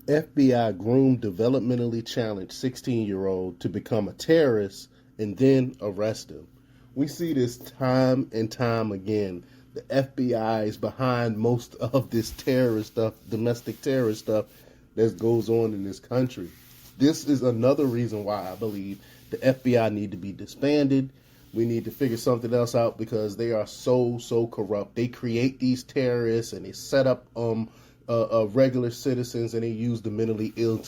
FBI groomed developmentally challenged 16-year-old to become a terrorist and then arrest him. We see this time and time again. The FBI is behind most of this terrorist stuff, domestic terrorist stuff that goes on in this country. This is another reason why I believe the FBI need to be disbanded. We need to figure something else out because they are so corrupt. They create these terrorists and they set up regular citizens and they use the mentally ill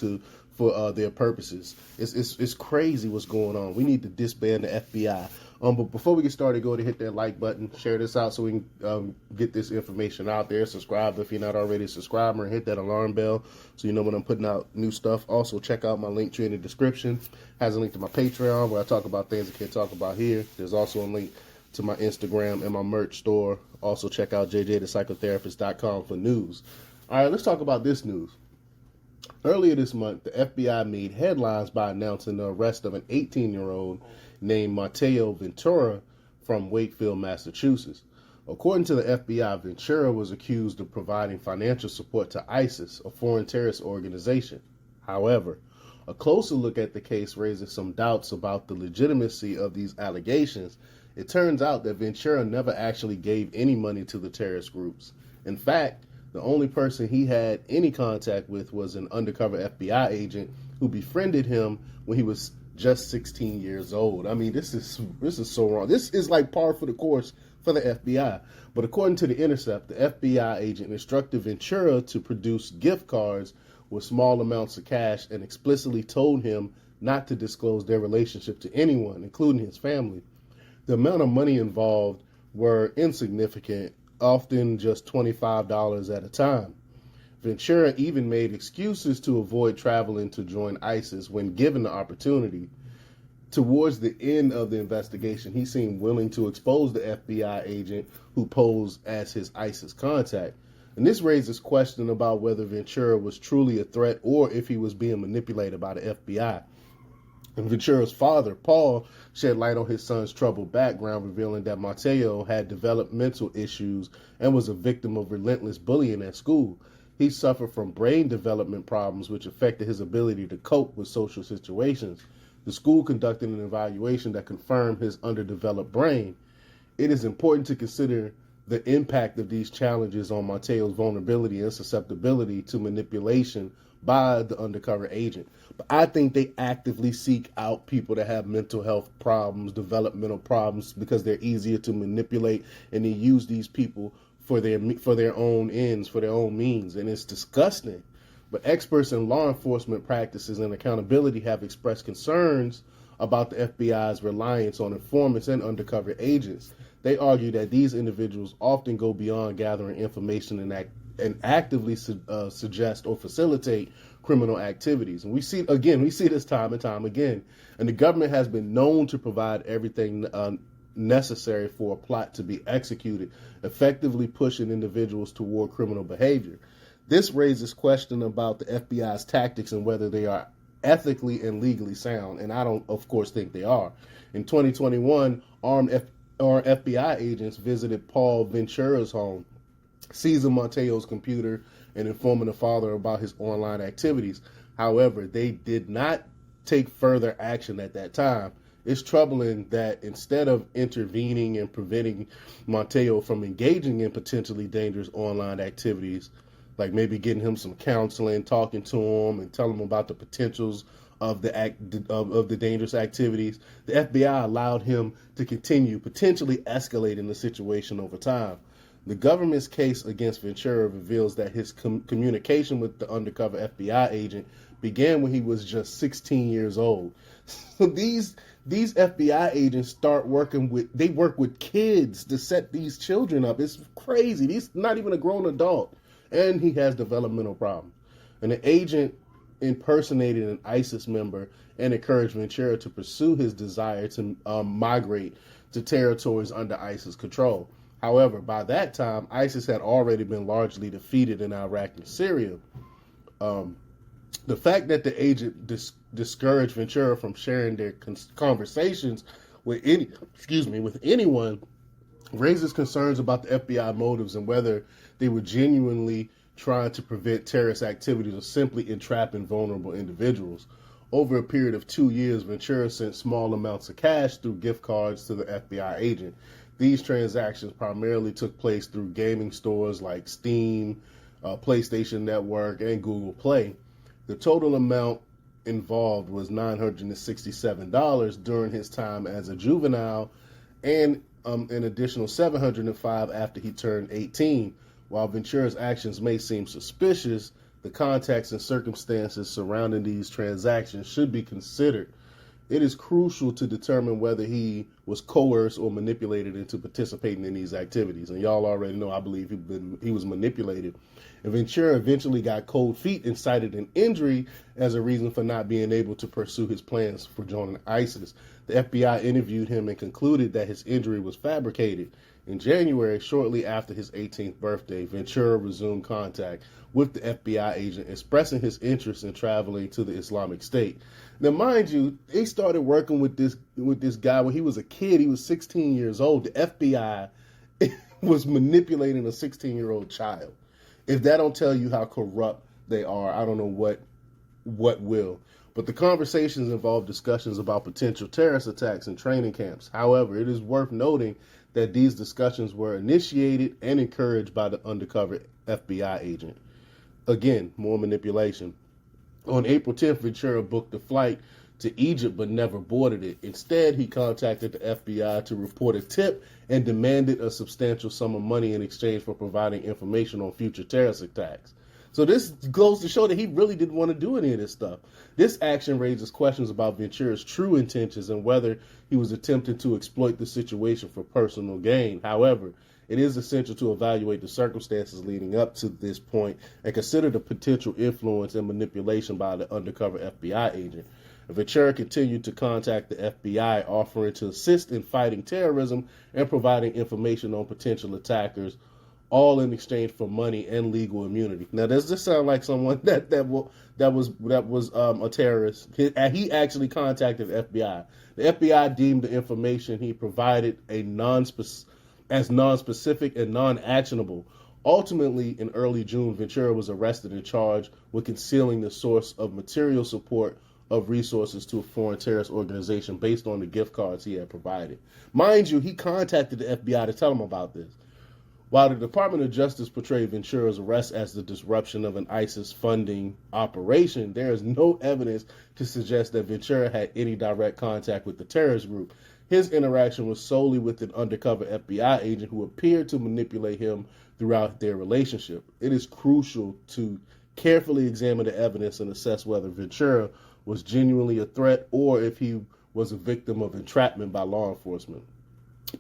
for their purposes. It's crazy what's going on. We need to disband the FBI. But before we get started, go ahead and hit that like button, share this out so we can get this information out there. Subscribe if you're not already a subscriber, and hit that alarm bell so you know when I'm putting out new stuff. Also, check out my link tree in the description. Has a link to my Patreon where I talk about things I can't talk about here. There's also a link to my Instagram and my merch store. Also, check out jjthepsychotherapist.com for news. All right, let's talk about this news. Earlier this month, the FBI made headlines by announcing the arrest of an 18-year-old named Mateo Ventura from Wakefield, Massachusetts. According to the FBI, Ventura was accused of providing financial support to ISIS, a foreign terrorist organization. However, a closer look at the case raises some doubts about the legitimacy of these allegations. It turns out that Ventura never actually gave any money to the terrorist groups. In fact, the only person he had any contact with was an undercover FBI agent who befriended him when he was just 16 years old. I mean, this is so wrong. This is like par for the course for the FBI. But according to The Intercept, the FBI agent instructed Ventura to produce gift cards with small amounts of cash and explicitly told him not to disclose their relationship to anyone, including his family. The amount of money involved were insignificant, often just $25 at a time. Ventura even made excuses to avoid traveling to join ISIS when given the opportunity. Towards the end of the investigation, he seemed willing to expose the FBI agent who posed as his ISIS contact. And this raises question about whether Ventura was truly a threat or if he was being manipulated by the FBI. And Ventura's father, Paul, shed light on his son's troubled background, revealing that Mateo had developmental issues and was a victim of relentless bullying at school. He suffered from brain development problems, which affected his ability to cope with social situations. The school conducted an evaluation that confirmed his underdeveloped brain. It is important to consider the impact of these challenges on Mateo's vulnerability and susceptibility to manipulation by the undercover agent. But I think they actively seek out people that have mental health problems, developmental problems, because they're easier to manipulate, and they use these people for their own ends, for their own means, and it's disgusting. But experts in law enforcement practices and accountability have expressed concerns about the FBI's reliance on informants and undercover agents. They argue that these individuals often go beyond gathering information and actively suggest or facilitate criminal activities. And we see this time and time again. And the government has been known to provide everything necessary for a plot to be executed, effectively pushing individuals toward criminal behavior. This raises question about the FBI's tactics and whether they are ethically and legally sound, and I don't, of course, think they are. In 2021, armed FBI agents visited Paul Ventura's home, seizing Mateo's computer and informing the father about his online activities. However, they did not take further action at that time. It's troubling that instead of intervening and preventing Mateo from engaging in potentially dangerous online activities, like maybe getting him some counseling, talking to him, and telling him about the potentials of the dangerous activities, the FBI allowed him to continue potentially escalating the situation over time. The government's case against Ventura reveals that his communication with the undercover FBI agent began when he was just 16 years old. So these FBI agents work with kids to set these children up. It's crazy. He's not even a grown adult, and he has developmental problems. And the agent impersonated an ISIS member and encouraged Ventura to pursue his desire to migrate to territories under ISIS control. However, by that time, ISIS had already been largely defeated in Iraq and Syria. The fact that the agent discouraged Ventura from sharing their conversations with anyone raises concerns about the FBI motives and whether they were genuinely trying to prevent terrorist activities or simply entrapping vulnerable individuals. Over a period of 2 years, Ventura sent small amounts of cash through gift cards to the FBI agent. These transactions primarily took place through gaming stores like Steam, PlayStation Network, and Google Play. The total amount involved was $967 during his time as a juvenile, and an additional $705 after he turned 18. While Ventura's actions may seem suspicious, the context and circumstances surrounding these transactions should be considered. It is crucial to determine whether he was coerced or manipulated into participating in these activities. And y'all already know, I believe he was manipulated. And Ventura eventually got cold feet and cited an injury as a reason for not being able to pursue his plans for joining ISIS. The FBI interviewed him and concluded that his injury was fabricated. In January, shortly after his 18th birthday, Ventura resumed contact with the FBI agent, expressing his interest in traveling to the Islamic State. Now, mind you, they started working with this guy when he was a kid. He was 16 years old. The FBI was manipulating a 16-year-old child. If that don't tell you how corrupt they are, I don't know what will. But the conversations involved discussions about potential terrorist attacks and training camps. However, it is worth noting that these discussions were initiated and encouraged by the undercover FBI agent. Again, more manipulation. On April 10th, Ventura booked a flight to Egypt but never boarded it. Instead, he contacted the FBI to report a tip and demanded a substantial sum of money in exchange for providing information on future terrorist attacks. So this goes to show that he really didn't want to do any of this stuff. This action raises questions about Ventura's true intentions and whether he was attempting to exploit the situation for personal gain. However, it is essential to evaluate the circumstances leading up to this point and consider the potential influence and manipulation by the undercover FBI agent. Ventura continued to contact the FBI, offering to assist in fighting terrorism and providing information on potential attackers, all in exchange for money and legal immunity. Now, does this sound like someone that was a terrorist? He actually contacted the FBI. The FBI deemed the information he provided as non-specific and non-actionable. Ultimately, in early June, Ventura was arrested and charged with concealing the source of material support of resources to a foreign terrorist organization based on the gift cards he had provided. Mind you, he contacted the FBI to tell him about this. While the Department of Justice portrayed Ventura's arrest as the disruption of an ISIS funding operation, there is no evidence to suggest that Ventura had any direct contact with the terrorist group. His interaction was solely with an undercover FBI agent who appeared to manipulate him throughout their relationship. It is crucial to carefully examine the evidence and assess whether Ventura was genuinely a threat or if he was a victim of entrapment by law enforcement.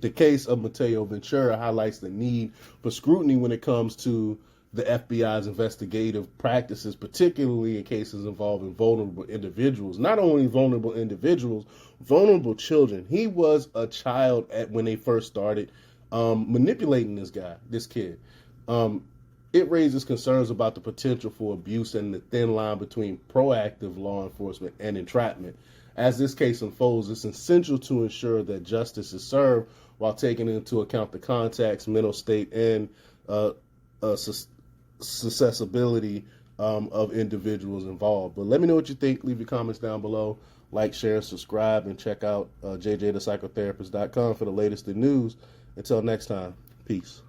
The case of Mateo Ventura highlights the need for scrutiny when it comes to the FBI's investigative practices, particularly in cases involving vulnerable individuals. Not only vulnerable individuals, vulnerable children. He was a child when they first started manipulating this kid. It raises concerns about the potential for abuse and the thin line between proactive law enforcement and entrapment. As this case unfolds, it's essential to ensure that justice is served while taking into account the context, mental state, and susceptibility of individuals involved. But let me know what you think. Leave your comments down below. Like, share, subscribe, and check out jjthepsychotherapist.com for the latest in news. Until next time, peace.